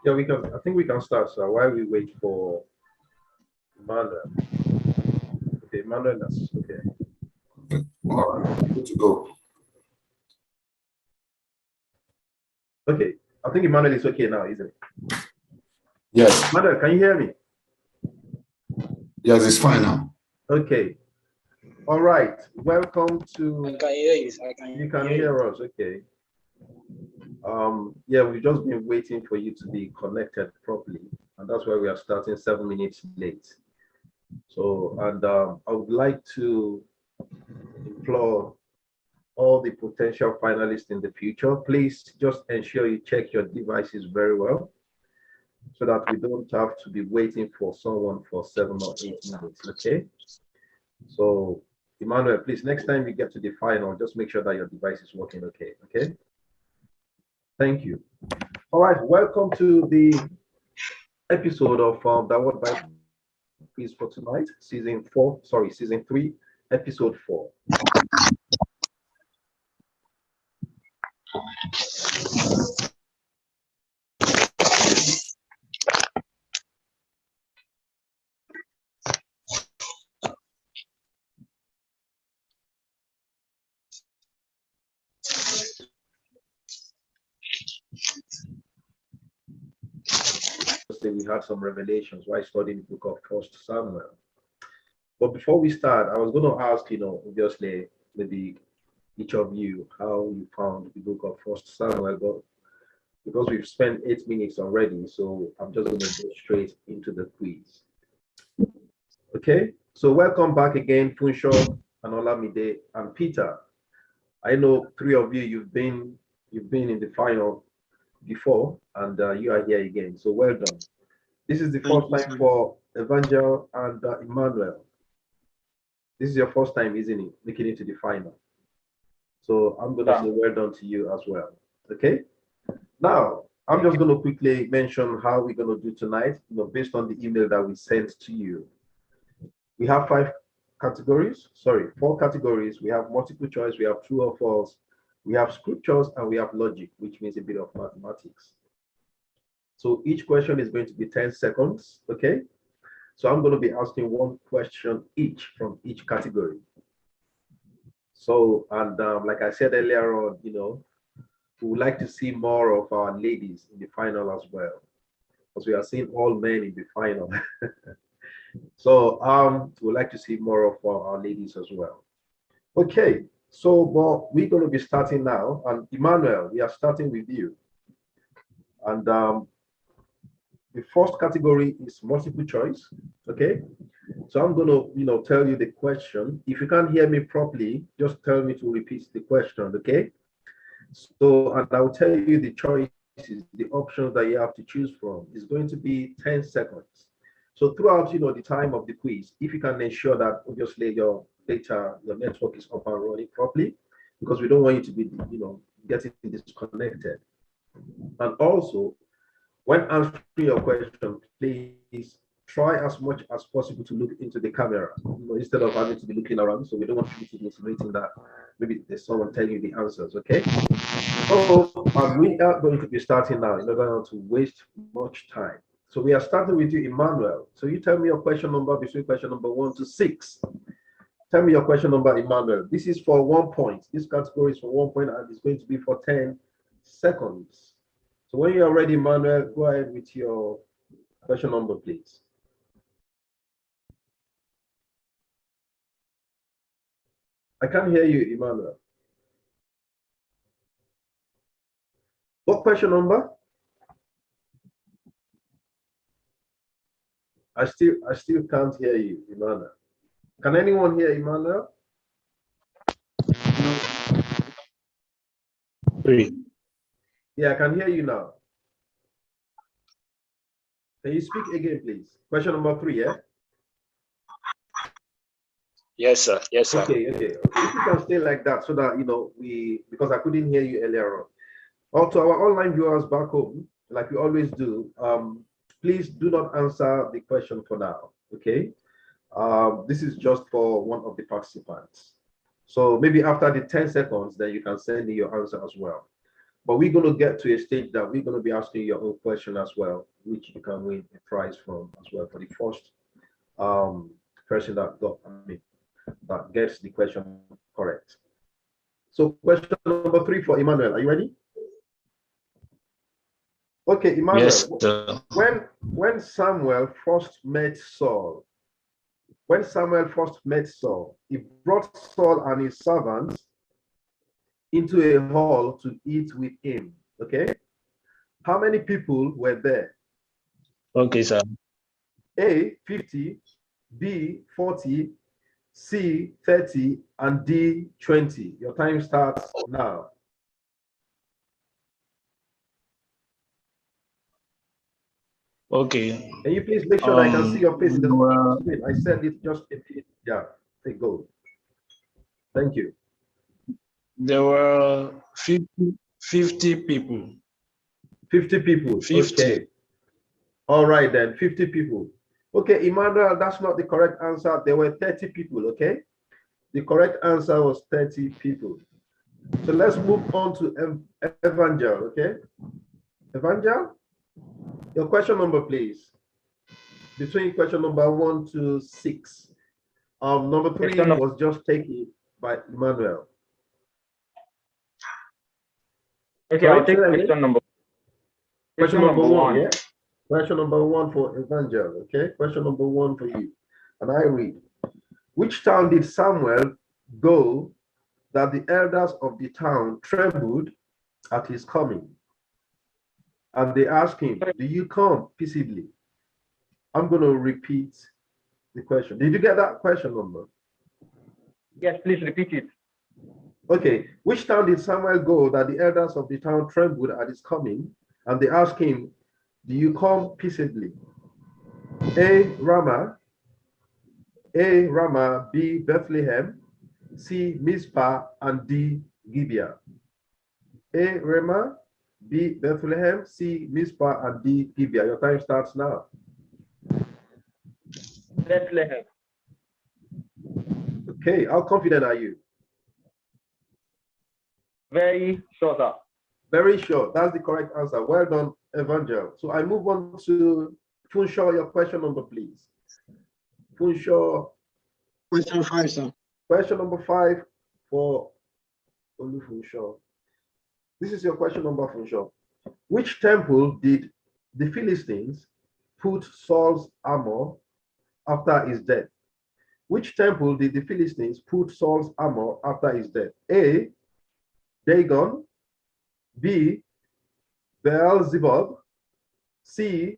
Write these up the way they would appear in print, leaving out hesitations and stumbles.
Yeah, we can. I think we can start. So while we wait for Manuel. Okay, Manuel, that's okay. All right, good to go. Okay, I think Emmanuel is okay now, isn't it? Yes. Manuel, can you hear me? Yes, it's fine now. Okay. All right. Welcome to. I can hear you. You can hear us. Okay. Yeah, we've just been waiting for you to be connected properly, and that's why we are starting 7 minutes late. So, and I would like to implore all the potential finalists in the future, please just ensure you check your devices very well so that we don't have to be waiting for someone for 7 or 8 minutes, okay? So, Emmanuel, please, next time you get to the final, just make sure that your device is working okay, okay? Thank you. All right, welcome to the episode of Daword Bible Quiz for tonight, season 3, episode 4. We had some revelations while studying the book of First Samuel. But before we start, I was going to ask, obviously, maybe each of you, how you found the book of First Samuel. But because we've spent 8 minutes already, so I'm just going to go straight into the quiz. Okay, so welcome back again, Funsho and Olamide and Peter. I know 3 of you, you've been in the final before, and you are here again. So well done. This is the first time for Evangel and Emmanuel. This is your first time, isn't it, making it to the final? So I'm going to say well done to you as well. Okay. Now I'm just going to quickly mention how we're going to do tonight. Based on the email that we sent to you. We have 4 categories. We have multiple choice. We have true or false. We have scriptures, and we have logic, which means a bit of mathematics. So each question is going to be 10 seconds, okay? So I'm going to be asking 1 question each from each category. So, and like I said earlier on, we would like to see more of our ladies in the final as well, because we are seeing all men in the final. So we would like to see more of our ladies as well. Okay, so we're going to be starting now, and Emmanuel, we are starting with you. And the first category is multiple choice. Okay, so I'm going to tell you the question. If you can't hear me properly, just tell me to repeat the question. Okay, so and I'll tell you the choices, the options that you have to choose from. Is going to be 10 seconds. So throughout the time of the quiz, if you can ensure that obviously your data, your network is up and running properly, because we don't want you to be getting disconnected. And also, when answering your question, please try as much as possible to look into the camera, instead of having to be looking around. So we don't want you to be insinuating that maybe there's someone telling you the answers, okay? So we are going to be starting now in order not to waste much time. So we are starting with you, Emmanuel. So you tell me your question number between question number 1 to 6. Tell me your question number, Emmanuel. This is for 1 point. This category is for 1 point, and it's going to be for 10 seconds. So when you're ready, Emmanuel, go ahead with your question number, please. I can't hear you, Emmanuel. What question number? I still can't hear you, Emmanuel. Can anyone hear Emmanuel? 3. Yeah, I can hear you now. Can you speak again, please? Question number 3, yeah? Yes, sir. Yes, sir. Okay. If you can stay like that so that, because I couldn't hear you earlier on. Also, our online viewers back home, like we always do, please do not answer the question for now, okay? This is just for one of the participants. So maybe after the 10 seconds, then you can send me your answer as well. But we're going to get to a stage that we're going to be asking your own question as well, which you can win a prize from as well for the first person that gets the question correct. So question number 3 for Emmanuel. Are you ready? Okay, Emmanuel. Yes, sir. When Samuel first met Saul, he brought Saul and his servants into a hall to eat with him. Okay. How many people were there? Okay, sir. A, 50, B, 40, C, 30, and D, 20. Your time starts now. Okay. Can you please make sure I can see your face in the screen? I said it just a bit. Yeah, say go. Thank you. There were 50 people. 50 people. 50. Okay. All right then, 50 people. Okay, Emmanuel, that's not the correct answer. There were 30 people, okay? The correct answer was 30 people. So let's move on to Evangel, okay? Evangel, your question number, please. Between question number 1 to 6. Number 3 was just taken by Emmanuel. Okay, I'll take question number. Question number 1, yeah? Question number 1 for Evangel, okay? Question number 1 for you. And I read, which town did Samuel go that the elders of the town trembled at his coming? And they asked him, do you come peaceably? I'm going to repeat the question. Did you get that question number? Yes, please repeat it. Okay. Which town did Samuel go that the elders of the town trembled at his coming? And they asked him, do you come peaceably? A, Ramah. A, Ramah. B, Bethlehem. C, Mizpah. And D, Gibeah. A, Ramah. B, Bethlehem. C, Mizpah. And D, Gibeah. Your time starts now. Bethlehem. Okay, how confident are you? Very sure, sir. Very sure. That's the correct answer. Well done, Evangel. So I move on to Funshaw. Your question number, please. Funshaw. Question 5, sir. Question number 5 for Olu Funshaw. This is your question number, Funshaw. Which temple did the Philistines put Saul's armor after his death? Which temple did the Philistines put Saul's armor after his death? A, Dagon. B, Beelzebub. C,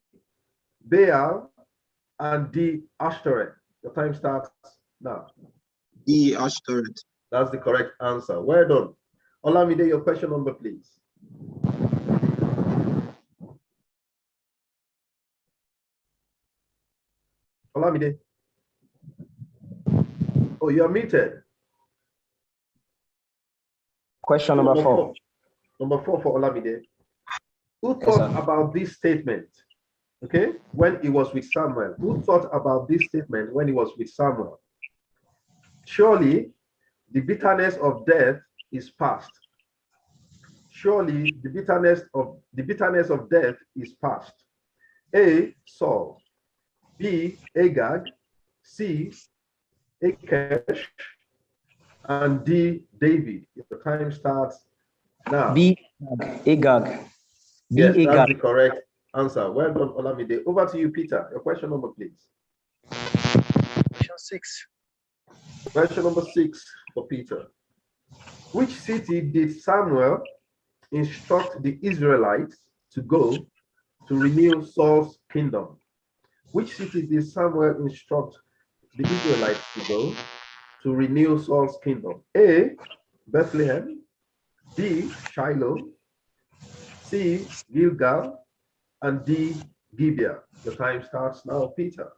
Baal. And D, Ashtoreth. Your time starts now. D, Ashtoreth. That's the correct answer. Well done. Olamide, your question number, please. Olamide. Oh, you're muted. Question number 4. Number 4 for Olamide. Who thought about this statement? Okay, when he was with Samuel. Who thought about this statement when he was with Samuel? Surely the bitterness of death is past. Surely the bitterness of death is past. A, Saul. B, Agag. C, Achish. And D, David. Your time starts now. B, Agag. B, Yes, Agag. that's the correct answer. Well done, Olamide. Over to you, Peter. Your question number, please. Question 6. Question number 6 for Peter. Which city did Samuel instruct the Israelites to go to renew Saul's kingdom? Which city did Samuel instruct the Israelites to go to renew Saul's kingdom? A, Bethlehem. B, Shiloh. C, Gilgal. And D, Gibeah. The time starts now, Peter.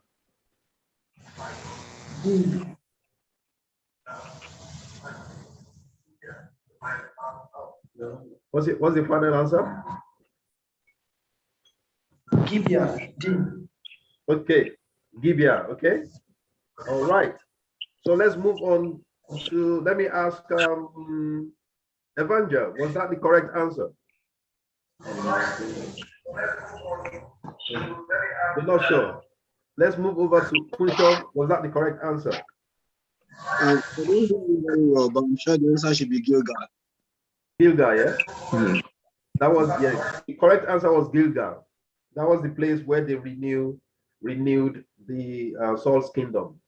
What's the final answer? Gibeah. D. Okay, Gibeah. Okay. All right. So let's move on So let me ask Evangel, was that the correct answer? You're not sure. Let's move over to Puncho. Was that the correct answer? I don't know very well, but I'm sure the answer should be Gilgal. Gilgal, yeah? That was, yeah, the correct answer was Gilgal. That was the place where they renewed the Saul's kingdom.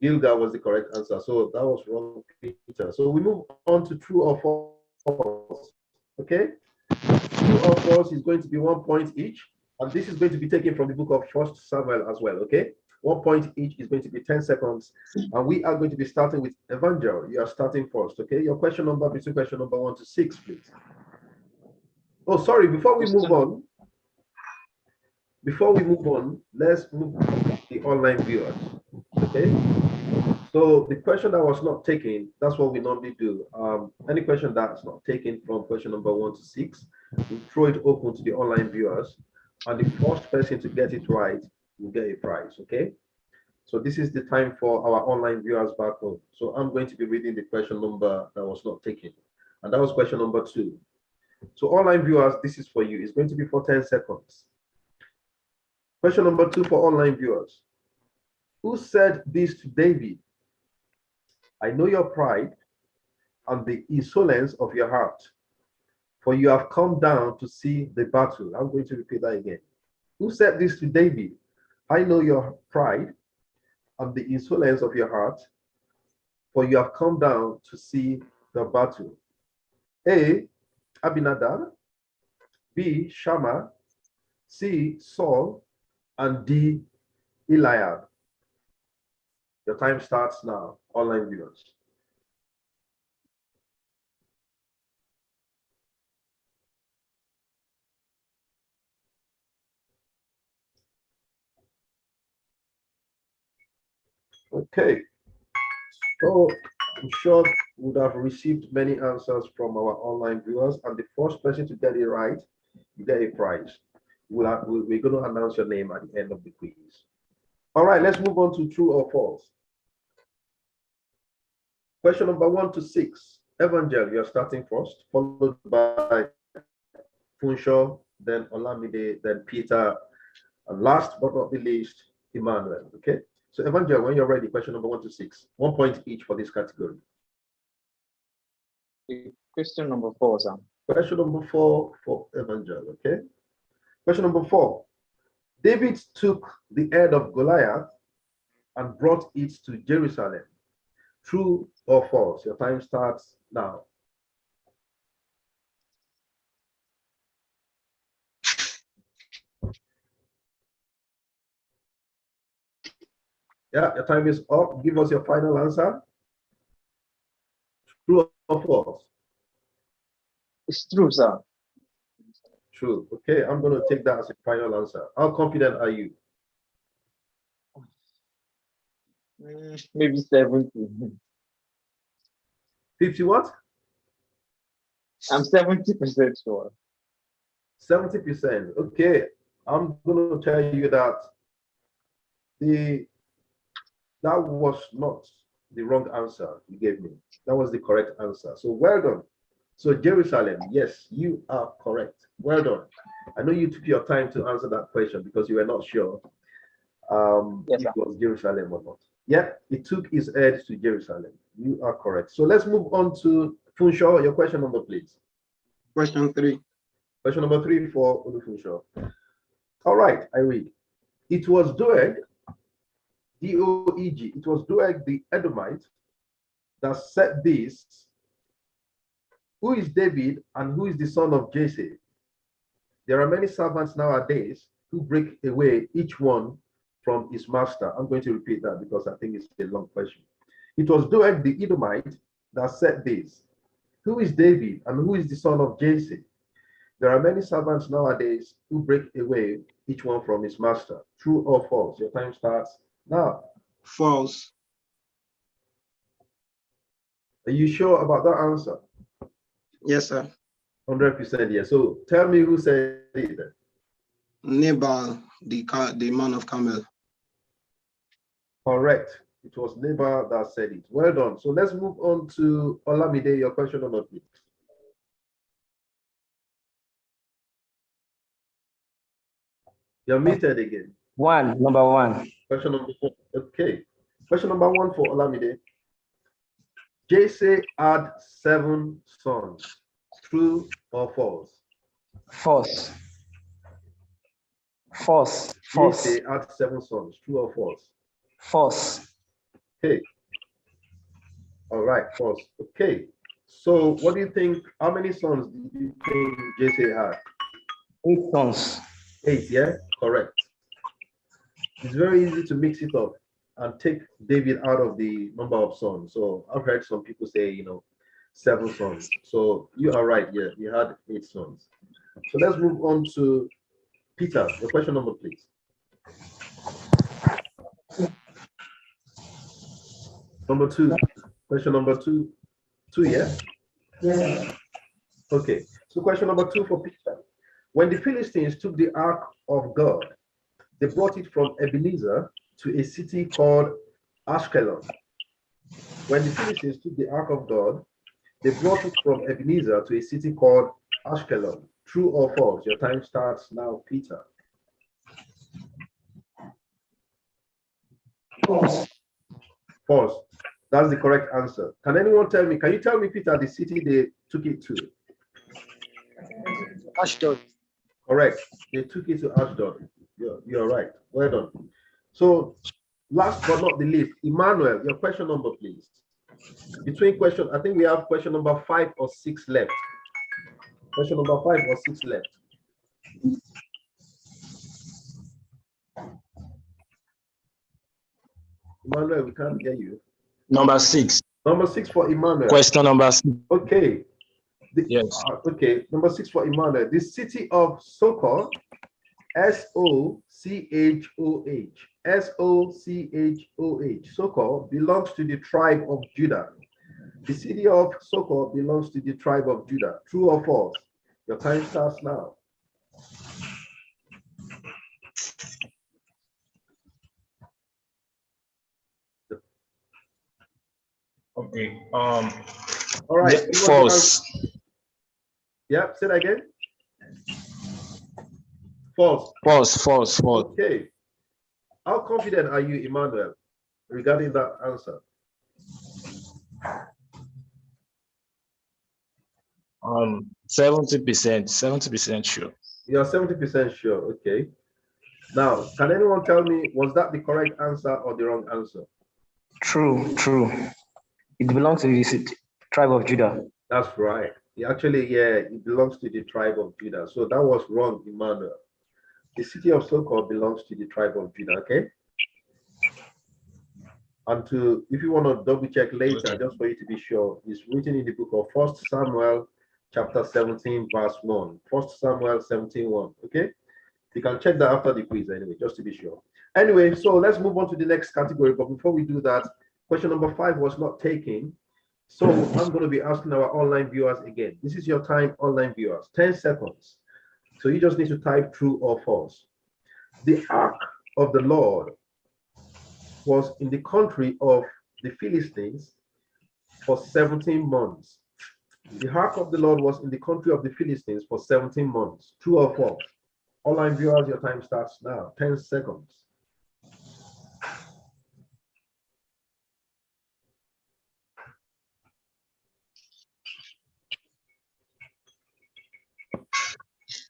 Gilgal was the correct answer. So that was wrong, Peter. So we move on to true or false. Okay? True or false is going to be 1 point each. And this is going to be taken from the book of 1 Samuel as well. Okay? 1 point each is going to be 10 seconds. And we are going to be starting with Evangel. You are starting first. Okay? Your question number between question number 1 to 6, please. Oh, sorry, before we move on, let's move to the online viewers. Okay. So the question that was not taken, that's what we normally do. Any question that's not taken from question number 1 to 6, we throw it open to the online viewers, and the first person to get it right will get a prize. Okay. So this is the time for our online viewers back home. So I'm going to be reading the question number that was not taken, and that was question number 2. So online viewers, this is for you. It's going to be for 10 seconds. Question number 2 for online viewers. Who said this to David? I know your pride and the insolence of your heart, for you have come down to see the battle. I'm going to repeat that again. Who said this to David? I know your pride and the insolence of your heart, for you have come down to see the battle. A, Abinadab, B, Shammah, C, Saul, and D, Eliab. Your time starts now, online viewers. Okay, so I'm sure we would have received many answers from our online viewers, and the first person to get it right, you get a prize. We're going to announce your name at the end of the quiz. All right, let's move on to true or false. Question number 1 to 6. Evangel, you're starting first, followed by Funsho, then Olamide, then Peter, and last but not the least, Emmanuel. Okay? So Evangel, when you're ready, question number 1 to 6. 1 point each for this category. Question number 4, sir. Question number 4 for Evangel, okay? Question number 4. David took the head of Goliath and brought it to Jerusalem. True or false? Your time starts now. Yeah, your time is up. Give us your final answer. True or false? It's true, sir. True. Okay, I'm going to take that as a final answer. How confident are you? Maybe 70. 50 what? I'm 70% sure. 70%. Okay, I'm going to tell you that that was not the wrong answer you gave me. That was the correct answer. So well done. So Jerusalem, yes, you are correct. Well done. I know you took your time to answer that question because you were not sure Yes, if it was Jerusalem or not. Yeah, it took his head to Jerusalem. You are correct. So let's move on to Funsho. Your question number, please. Question 3. Question number 3 for Funsho. All right, I read. It was Doeg, D-O-E-G. It was Doeg the Edomite that said this. Who is David and who is the son of Jesse? There are many servants nowadays who break away each one from his master. I'm going to repeat that because I think it's a long question. It was Doeg the Edomite that said this. Who is David and who is the son of Jesse? There are many servants nowadays who break away each one from his master. True or false? Your time starts now. False. Are you sure about that answer? Yes, sir. 100% yes. So tell me who said it then. Nabal, the man of Carmel. Correct. It was Neighbor that said it. Well done. So let's move on to Olamide, your question number, please. You're muted again. Number one. Question number 4. Okay. Question number 1 for Olamide. Jesse had 7 sons. True or false? False. Jesse had 7 sons. True or false? False. Okay. All right, false. Okay. So what do you think? How many sons do you think Jesse had? 8 sons. 8, yeah? Correct. It's very easy to mix it up and take David out of the number of sons. So I've heard some people say, 7 sons. So you are right, yeah, you had 8 sons. So let's move on to Peter. Your question number, please. Number 2. Question number 2. 2, yeah? Yes. Okay. So question number 2 for Peter. When the Philistines took the ark of God, they brought it from Ebenezer to a city called Ashkelon. When the Philistines took the ark of God, they brought it from Ebenezer to a city called Ashkelon. True or false? Your time starts now, Peter. False. False. That's the correct answer. Can anyone tell me? Can you tell me, Peter, the city they took it to? Ashdod. Correct. They took it to Ashdod. You're right. Well done. So, last but not the least, Emmanuel, your question number, please. Between question, I think we have question number 5 or 6 left. Question number 5 or 6 left. Emmanuel, we can't hear you. Number 6. Number 6 for Emmanuel. Question number 6. Okay. Yes. Okay. Number 6 for Emmanuel. The city of Sochoh, Sochoh, Sochoh, Sochoh belongs to the tribe of Judah. The city of Sochoh belongs to the tribe of Judah. True or false? Your time starts now. Okay. All right. False. Yep. Say that again. False. False. Okay. How confident are you, Emmanuel, regarding that answer? 70% sure. You're 70% sure. Okay. Now, can anyone tell me, was that the correct answer or the wrong answer? True. It belongs to the tribe of Judah. That's right. Actually, yeah, it belongs to the tribe of Judah. So that was wrong, Emmanuel. The city of Sochoh belongs to the tribe of Judah, okay? And if you want to double check later, just for you to be sure, it's written in the book of 1 Samuel chapter 17, verse 1. 1 Samuel 17:1, okay? You can check that after the quiz anyway, just to be sure. Anyway, so let's move on to the next category. But before we do that, question number 5 was not taken. So I'm going to be asking our online viewers again. This is your time, online viewers, 10 seconds. So you just need to type true or false. The ark of the Lord was in the country of the Philistines for 17 months. The ark of the Lord was in the country of the Philistines for 17 months. True or false? Online viewers, your time starts now. 10 seconds.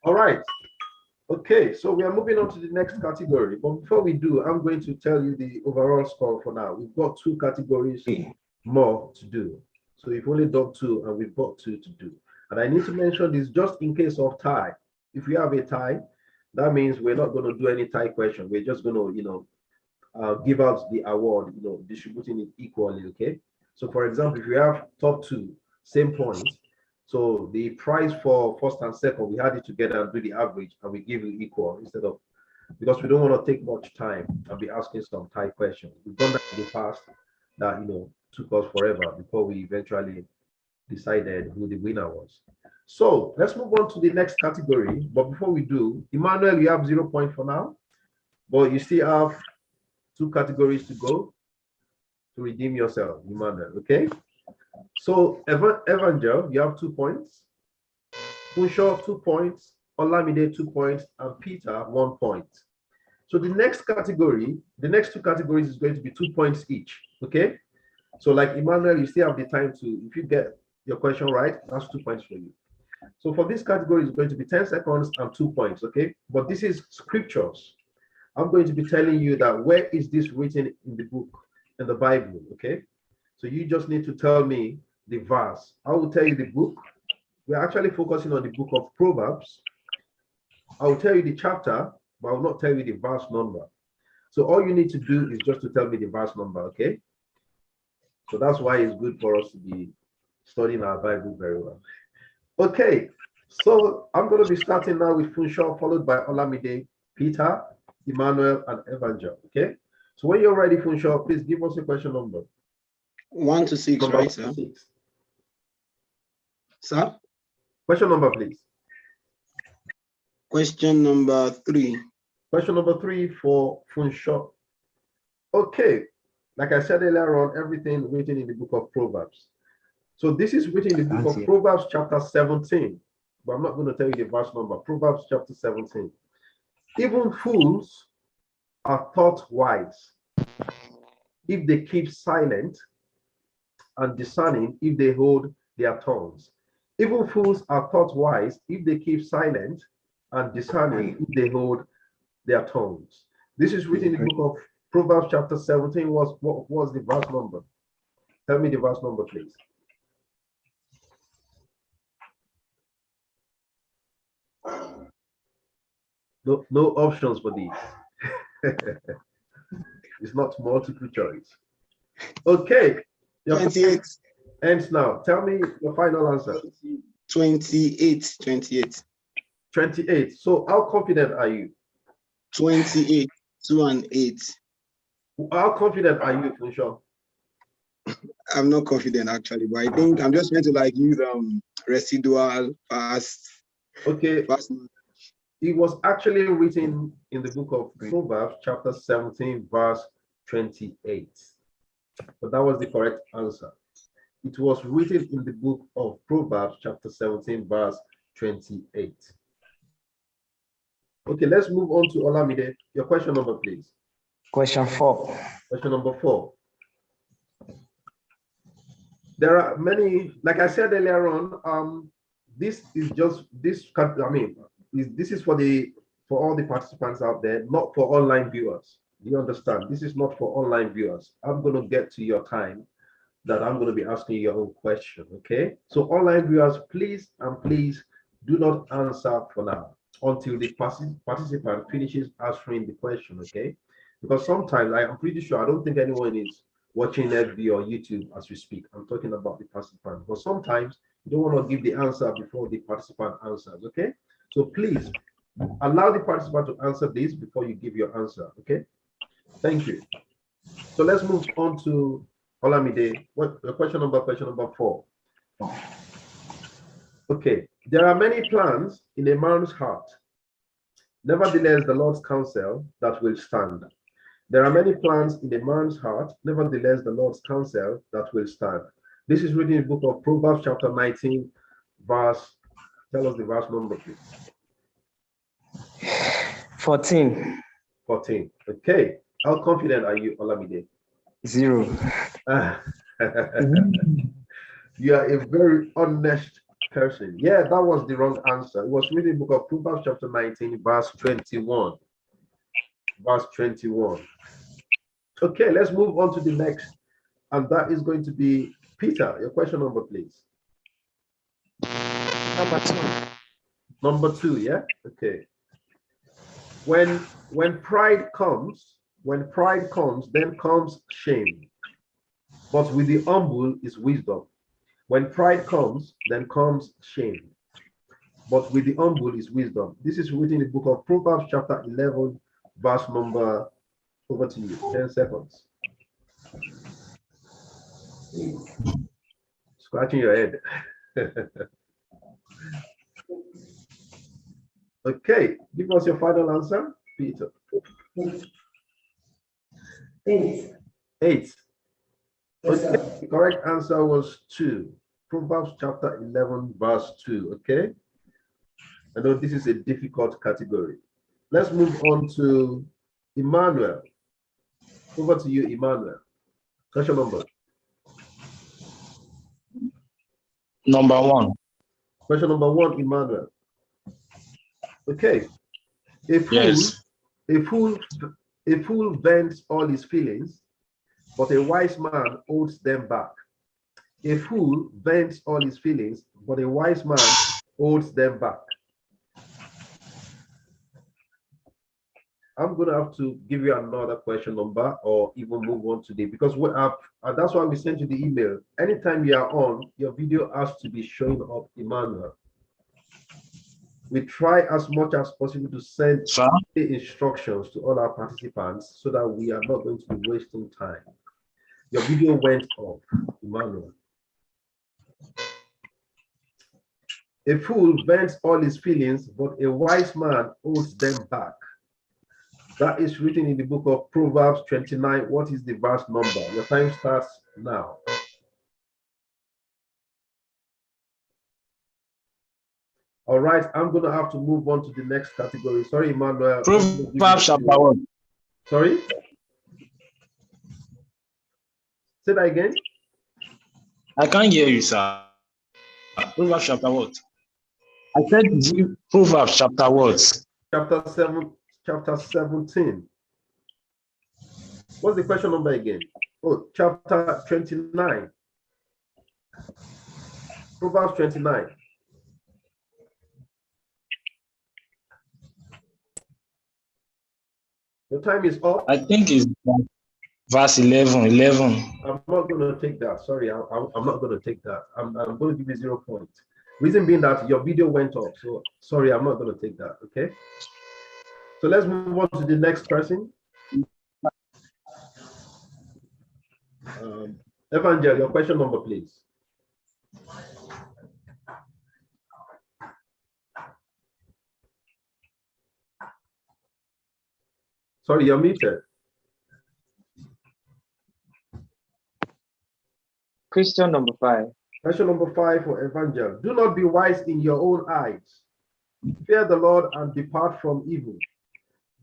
All right. Okay, so we are moving on to the next category. But before we do, I'm going to tell you the overall score for now. We've got 2 categories more to do. So we've only done 2 and we've got 2 to do. And I need to mention this just in case of tie. If we have a tie, that means we're not going to do any tie question. We're just going to, give out the award, distributing it equally, okay? So for example, if we have top 2, same points, so the prize for first and second, we had it together and do the average, and we give you equal instead of, because we don't want to take much time and be asking some tie questions. We've done that in the past that, took us forever before we eventually decided who the winner was. So let's move on to the next category. But before we do, Emmanuel, you have 0 point for now, but you still have 2 categories to go. to redeem yourself, Emmanuel. Okay. So Evangel, you have 2 points. Funsho, 2 points. Olamide, 2 points, and Peter, 1 point. So the next category, the next 2 categories is going to be 2 points each. Okay. So like Emmanuel, you still have the time to, if you get your question right, that's 2 points for you. So for this category, it's going to be 10 seconds and 2 points. Okay. But this is scriptures. I'm going to be telling you that where is this written in the book, in the Bible. Okay. So you just need to tell me the verse. I will tell you the book. We're actually focusing on the book of Proverbs. I will tell you the chapter, but I will not tell you the verse number. So all you need to do is just to tell me the verse number, okay? So that's why it's good for us to be studying our Bible very well. Okay, so I'm going to be starting now with Funsho, followed by Olamide, Peter, Emmanuel, and Evangel, okay? So when you're ready, Funsho, please give us a question number. 1 to 6, Number right, sir? 6. Sir? Question number, please. Question number 3. Question number 3 for Funsho. Okay, like I said earlier on, everything written in the book of Proverbs. So this is written in the book of Proverbs chapter 17, but I'm not going to tell you the verse number. Proverbs chapter 17. Even fools are thought wise if they keep silent, and discerning if they hold their tongues. Even fools are thought wise if they keep silent, and discerning if they hold their tongues. This is written in the book of Proverbs chapter 17. What was the verse number? Tell me the verse number, please. No options for these. It's not multiple choice. Okay. 28. Ends now. Tell me your final answer. 28. 28. So how confident are you? 28. 2 and 8. How confident are you, Funsho? I'm not confident actually, but I think I'm just going to like use residual past. Okay. It was actually written in the book of Proverbs, chapter 17, verse 28. But that was the correct answer. It was written in the book of Proverbs, chapter 17, verse 28. Okay, let's move on to Olamide. Your question number, please. Question 4. Question number 4. There are many, like I said earlier on, this is just this. I mean, this is for all the participants out there, not for online viewers. You understand? This is not for online viewers. I'm going to get to your time that I'm going to be asking you your own question. Okay. So online viewers, please do not answer for now until the participant finishes answering the question. Okay. Because sometimes I'm pretty sure I don't think anyone is watching FB or YouTube as we speak. I'm talking about the participant. But sometimes you don't want to give the answer before the participant answers. Okay. So please allow the participant to answer this before you give your answer. Okay. Thank you. So let's move on to Olamide. Question number 4. Okay. There are many plans in a man's heart. Nevertheless, the Lord's counsel that will stand. There are many plans in a man's heart. Nevertheless, the Lord's counsel that will stand. This is written in the book of Proverbs, chapter 19, verse. Tell us the verse number, please. 14. 14. Okay. How confident are you, Olamide? 0. You are a very honest person. Yeah, that was the wrong answer. It was written in the book of Proverbs, chapter 19, verse 21. Verse 21. Okay, let's move on to the next. And that is going to be Peter. Your question number, please. Number 2. Number 2, yeah? Okay. When pride comes, then comes shame. But with the humble is wisdom. When pride comes, then comes shame. But with the humble is wisdom. This is written in the book of Proverbs, chapter 11, verse number, over to you, 10 seconds. Scratching your head. Okay, give us your final answer, Peter. 8. 8. Okay, the correct answer was 2. Proverbs chapter 11, verse 2. Okay. I know this is a difficult category. Let's move on to Emmanuel. Over to you, Emmanuel. Question number. Number 1. Question number 1, Emmanuel. Okay. A fool vents all his feelings, but a wise man holds them back. A fool vents all his feelings, but a wise man holds them back. I'm going to have to give you another question number or even move on today because we have, and that's why we sent you the email. Anytime you are on, your video has to be showing up, Emmanuel. We try as much as possible to send the instructions to all our participants so that we are not going to be wasting time. Your video went off, Emmanuel. A fool vents all his feelings, but a wise man holds them back. That is written in the book of Proverbs 29. What is the verse number? Your time starts now. All right, I'm going to have to move on to the next category. Sorry, Emmanuel. Proverbs chapter 1. Sorry? Say that again. I can't hear you, sir. Proverbs chapter what? I said Proverbs chapter what? Chapter 17. What's the question number again? Oh, chapter 29. Proverbs 29. Your time is up. I think it's verse 11. I'm not going to take that. Sorry, I'm not going to take that. I'm going to give you 0 points. Reason being that your video went off. So sorry, I'm not going to take that. Okay. So let's move on to the next person. Evangel, your question number, please. Sorry, you're muted. Question number 5. Question number 5 for Evangel. Do not be wise in your own eyes. Fear the Lord and depart from evil.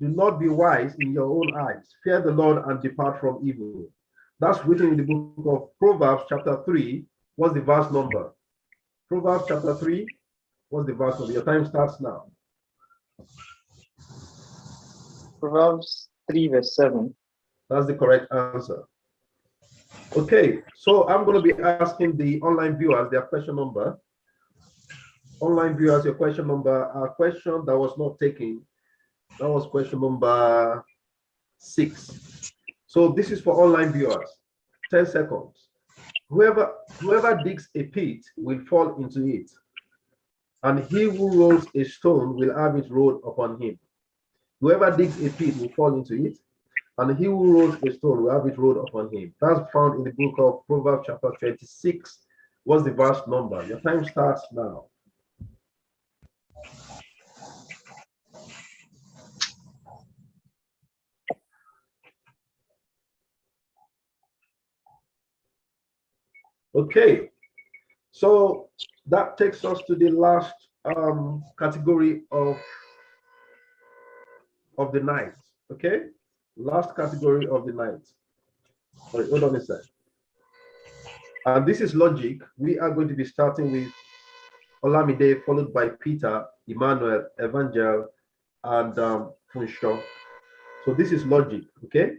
Do not be wise in your own eyes. Fear the Lord and depart from evil. That's written in the book of Proverbs chapter 3. What's the verse number? Proverbs chapter 3. What's the verse number? Your time starts now. Proverbs 3 verse 7. That's the correct answer. Okay, so I'm going to be asking the online viewers their question number. Online viewers, your question number, a question that was not taken. That was question number 6. So this is for online viewers. 10 seconds. Whoever digs a pit will fall into it, and he who rolls a stone will have it rolled upon him. Whoever digs a pit will fall into it, and he who rolls a stone will have it rolled upon him. That's found in the book of Proverbs chapter 26. What's the verse number? Your time starts now. Okay, so that takes us to the last category of the night. Okay, last category of the night. Sorry, hold on a sec. And this is logic. We are going to be starting with Olamide, followed by Peter, Emmanuel, Evangel, and Funshaw. So this is logic. Okay,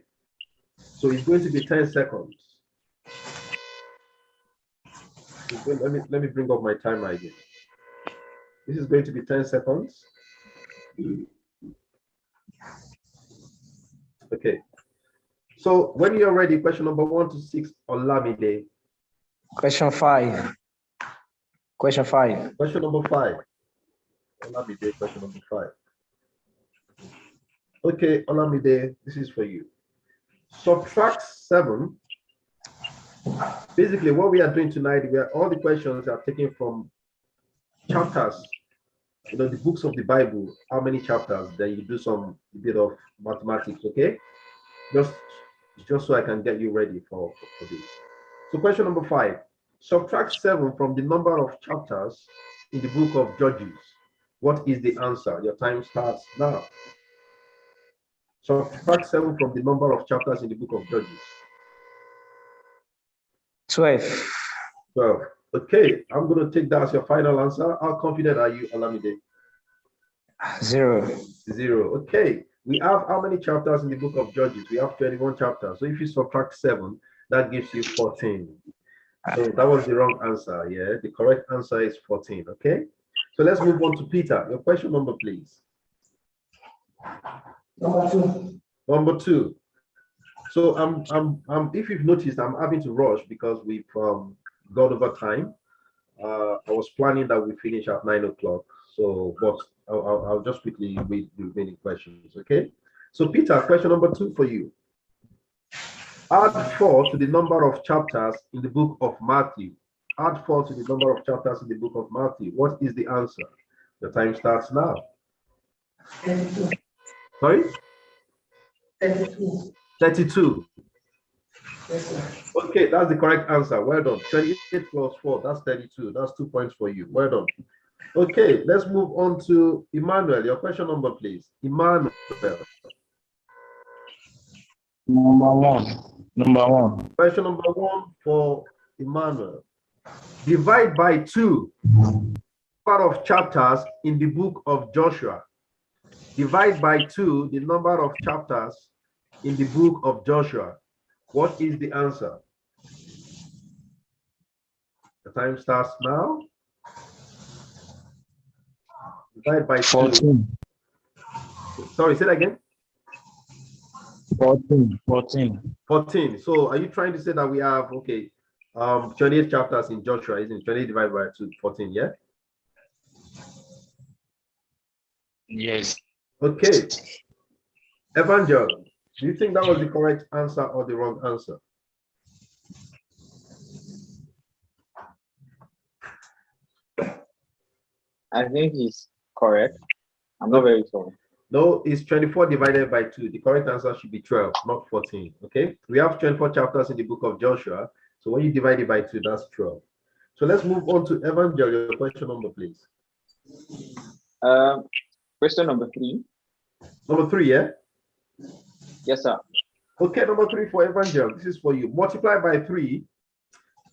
so it's going to be 10 seconds. Let me bring up my timer again. This is going to be 10 seconds. Okay. So when you're ready, question number 1 to 6 on Olamide. Question 5. Question 5. Question number 5. Olamide, question number 5. Okay, Olamide, this is for you. Subtract 7. Basically, what we are doing tonight, all the questions are taken from chapters, the books of the Bible. How many chapters? Then you do a bit of mathematics, okay? Just so I can get you ready for this. So question number 5. Subtract 7 from the number of chapters in the book of Judges. What is the answer? Your time starts now. Subtract 7 from the number of chapters in the book of Judges. 12. 12. Okay, I'm going to take that as your final answer. How confident are you, Olamide? 0. 0. Okay, we have how many chapters in the book of Judges? We have 21 chapters. So if you subtract 7, that gives you 14. So that was the wrong answer. Yeah, the correct answer is 14. Okay, so let's move on to Peter. Your question number, please. Number 2. Number 2. So if you've noticed, I'm having to rush because we've gone over time. I was planning that we finish at 9 o'clock. So, but I'll just quickly read the remaining questions. Okay. So, Peter, question number 2 for you. Add 4 to the number of chapters in the book of Matthew. Add 4 to the number of chapters in the book of Matthew. What is the answer? The time starts now. 32. Sorry? 32. 32. Yes, sir. Okay, that's the correct answer. Well done. 28 plus 4, that's 32. That's 2 points for you. Well done. Okay, let's move on to Emmanuel. Your question number, please. Emmanuel. Number 1. Number 1. Question number 1 for Emmanuel. Divide by 2 number of chapters in the book of Joshua. Divide by 2 the number of chapters in the book of Joshua. What is the answer? The time starts now. Divide by 14. 2. Sorry, say that again. 14. 14. 14. So are you trying to say that we have 28 chapters in Joshua, isn't it? 28 divided by 2, 14, yeah? Yes. Okay. Evangel, do you think that was the correct answer or the wrong answer? I think it's correct. I'm not very sure. No, it's 24 divided by 2. The correct answer should be 12, not 14. Okay. We have 24 chapters in the book of Joshua. So when you divide it by 2, that's 12. So let's move on to Evangel. Your question number, please. Question number 3. Number 3, yeah? Yes, sir. Okay, number 3 for Evangel. This is for you. Multiply by 3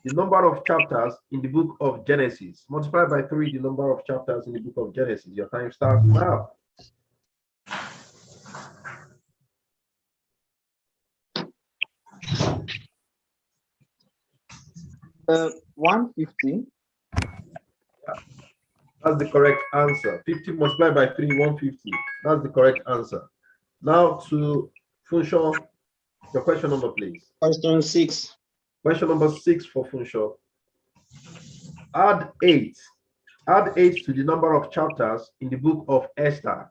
the number of chapters in the book of Genesis. Multiply by 3 the number of chapters in the book of Genesis. Your time starts now. 150. That's the correct answer. 50 multiplied by 3, 150. That's the correct answer. Now to Funsho, your question number, please. Question 6. Question number 6 for Funsho. Add 8. Add 8 to the number of chapters in the book of Esther.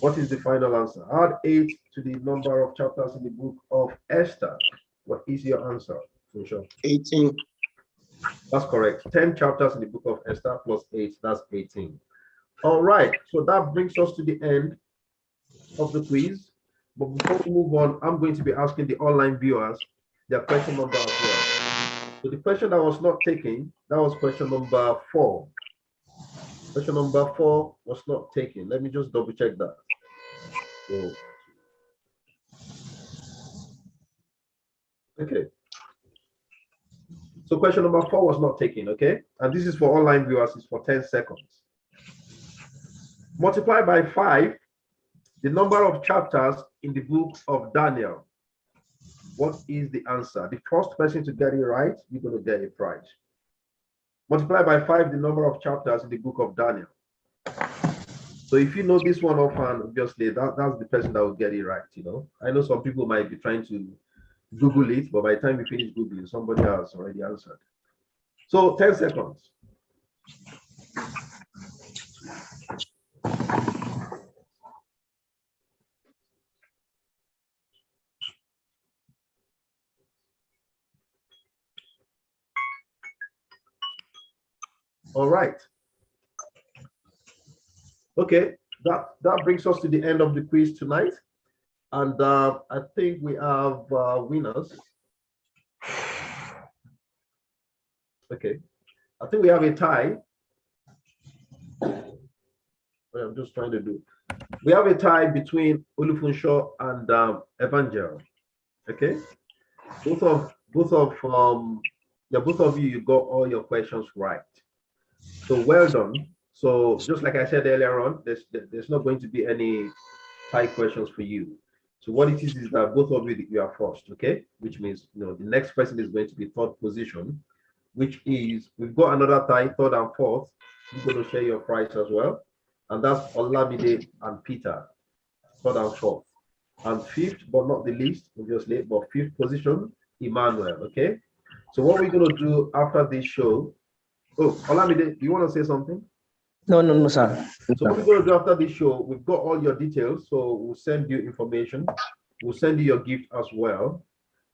What is the final answer? Add 8 to the number of chapters in the book of Esther. What is your answer, Funsho? 18. That's correct. 10 chapters in the book of Esther plus 8, that's 18. All right, so that brings us to the end of the quiz. But before we move on, I'm going to be asking the online viewers their question number as well. So the question that was not taken, that was question number 4. Question number 4 was not taken. Let me just double check that. So, okay. So question number 4 was not taken, okay? And this is for online viewers, it's for 10 seconds. Multiply by 5 the number of chapters in the book of Daniel. What is the answer? The first person to get it right, you're going to get a prize. Multiply by 5 the number of chapters in the book of Daniel. So if you know this one offhand, obviously that's the person that will get it right, you know. I know some people might be trying to Google it, but by the time you finish Googling, somebody has already answered. So 10 seconds. All right. Okay, that brings us to the end of the quiz tonight. And I think we have winners. Okay. I think we have a tie. I'm just trying to do. We have a tie between Olufunsho and Evangel. Okay. Both of you got all your questions right. So well done. So just like I said earlier on, there's not going to be any tie questions for you. So what it is that both of you are first, okay? Which means the next person is going to be third position, which is we've got another tie, third and fourth. You're going to share your prize as well. And that's Olamide and Peter, third and fourth. And fifth, but not the least, obviously, but fifth position, Emmanuel. Okay. So what we're gonna do after this show. Oh, Olamide, do you want to say something? No, sir. So what we're gonna do after this show, we've got all your details. So we'll send you information. We'll send you your gift as well.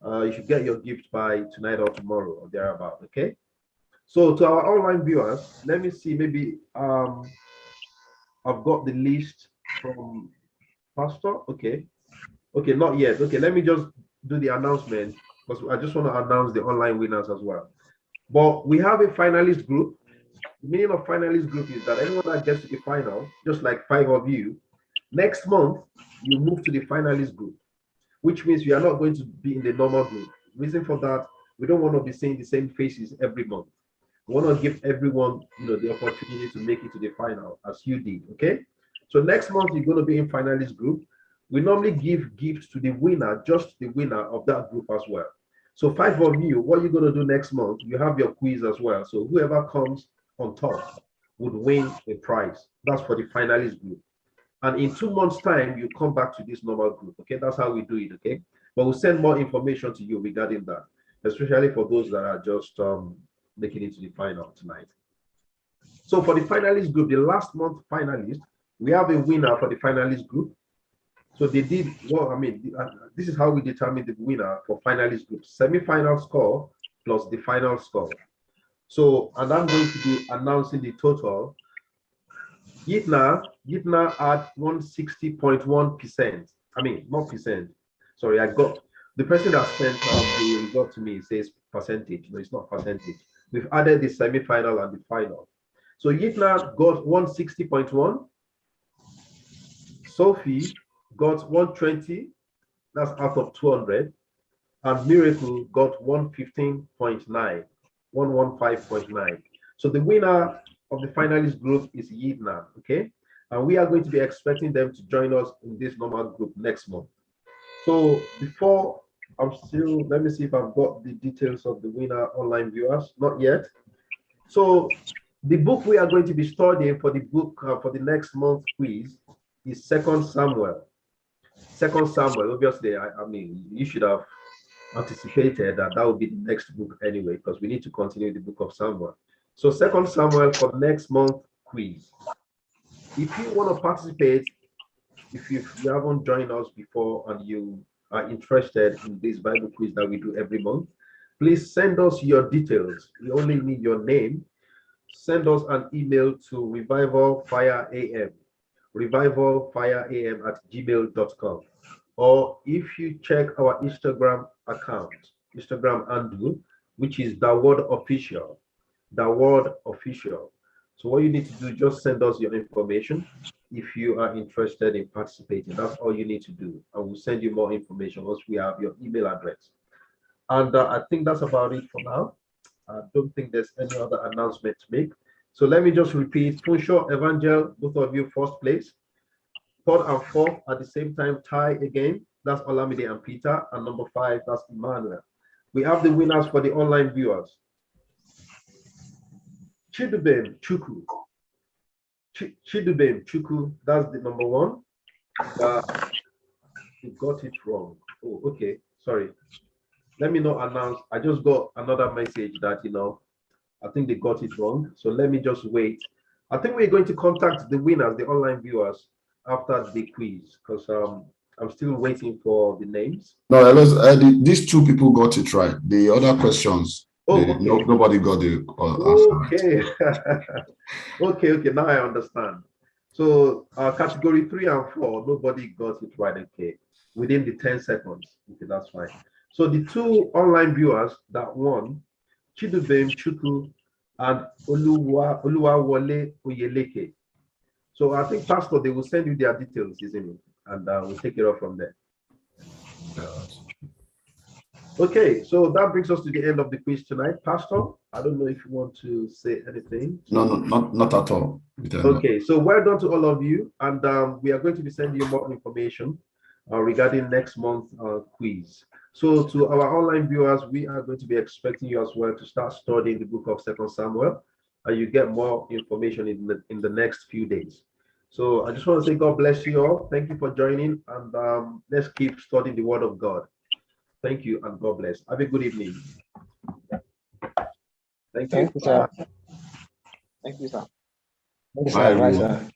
You should get your gift by tonight or tomorrow or thereabout. Okay. So to our online viewers, let me see. Maybe I've got the list from Pastor. Okay. Okay, not yet. Okay, let me just do the announcement because I just want to announce the online winners as well. But we have a finalist group. The meaning of finalist group is that anyone that gets to the final, just like 5 of you, next month you move to the finalist group, which means you are not going to be in the normal group. Reason for that, we don't want to be seeing the same faces every month. We want to give everyone, the opportunity to make it to the final as you did. Okay, so next month you're going to be in finalist group. We normally give gifts to the winner, just the winner of that group as well. So 5 of you, what you're going to do next month, you have your quiz as well. So whoever comes on top would win a prize. That's for the finalist group. And in 2 months' time, you come back to this normal group. Okay, that's how we do it. Okay, but we'll send more information to you regarding that, especially for those that are just making it to the final tonight. So for the finalist group, the last month finalist, we have a winner for the finalist group. So they did well. I mean, this is how we determine the winner for finalist group: semi-final score plus the final score. So, and I'm going to be announcing the total. Yitna at 160.1%. I mean, not percent. Sorry, I got the person that sent the result to me says percentage. No, it's not percentage. We've added the semi-final and the final. So Yitna got 160.1. Sophie got 120. That's out of 200. And Miracle got 115.9, 115.9. So the winner of the finalist group is Yidna, okay? And we are going to be expecting them to join us in this normal group next month. So before let me see if I've got the details of the winner online viewers. Not yet. So the book we are going to be studying for the book for the next month quiz is 2 Samuel. 2 Samuel, obviously, I mean, you should have anticipated that would be the next book anyway, because we need to continue the book of Samuel. So 2 Samuel for next month quiz. If you want to participate, if you haven't joined us before and you are interested in this Bible quiz that we do every month, please send us your details. We only need your name. Send us an email to revivalfiream, revivalfiream@gmail.com. Or if you check our Instagram account, Instagram handle, which is Daword Official. Daword Official. So what you need to do, just send us your information if you are interested in participating. That's all you need to do. And we'll send you more information once we have your email address. And I think that's about it for now. I don't think there's any other announcement to make. So let me just repeat. Funsho, Evangel, both of you first place. 3rd and 4th at the same time, tie again. That's Olamide and Peter. And number 5, that's Emmanuel. We have the winners for the online viewers. Chidubem Chuku. Chidubem Chuku, that's the number 1. You got it wrong. Oh, okay. Sorry. Let me not announce. I just got another message that, I think they got it wrong. So let me just wait. I think we're going to contact the winners, the online viewers, after the quiz, because I'm still waiting for the names. No, these 2 people got it right. The other questions, okay. Nobody got the okay. Okay. Now I understand. So category 3 and 4, nobody got it right. Okay, within the 10 seconds. Okay, that's fine. So the 2 online viewers that won, Chidubem Chuku, and Oluwawole Oyeleke. So I think, Pastor, they will send you their details, isn't it? And we'll take it off from there. Okay, so that brings us to the end of the quiz tonight. Pastor, I don't know if you want to say anything. No, not at all. Okay, so well done to all of you. And we are going to be sending you more information regarding next month's quiz. So to our online viewers, we are going to be expecting you as well to start studying the book of 2 Samuel. And you get more information in the next few days. So I just want to say God bless you all. Thank you for joining. And let's keep studying the word of God. Thank you and God bless. Have a good evening. Thank you. Thank you, sir. Thank you, sir. Thank you, sir. Bye, sir.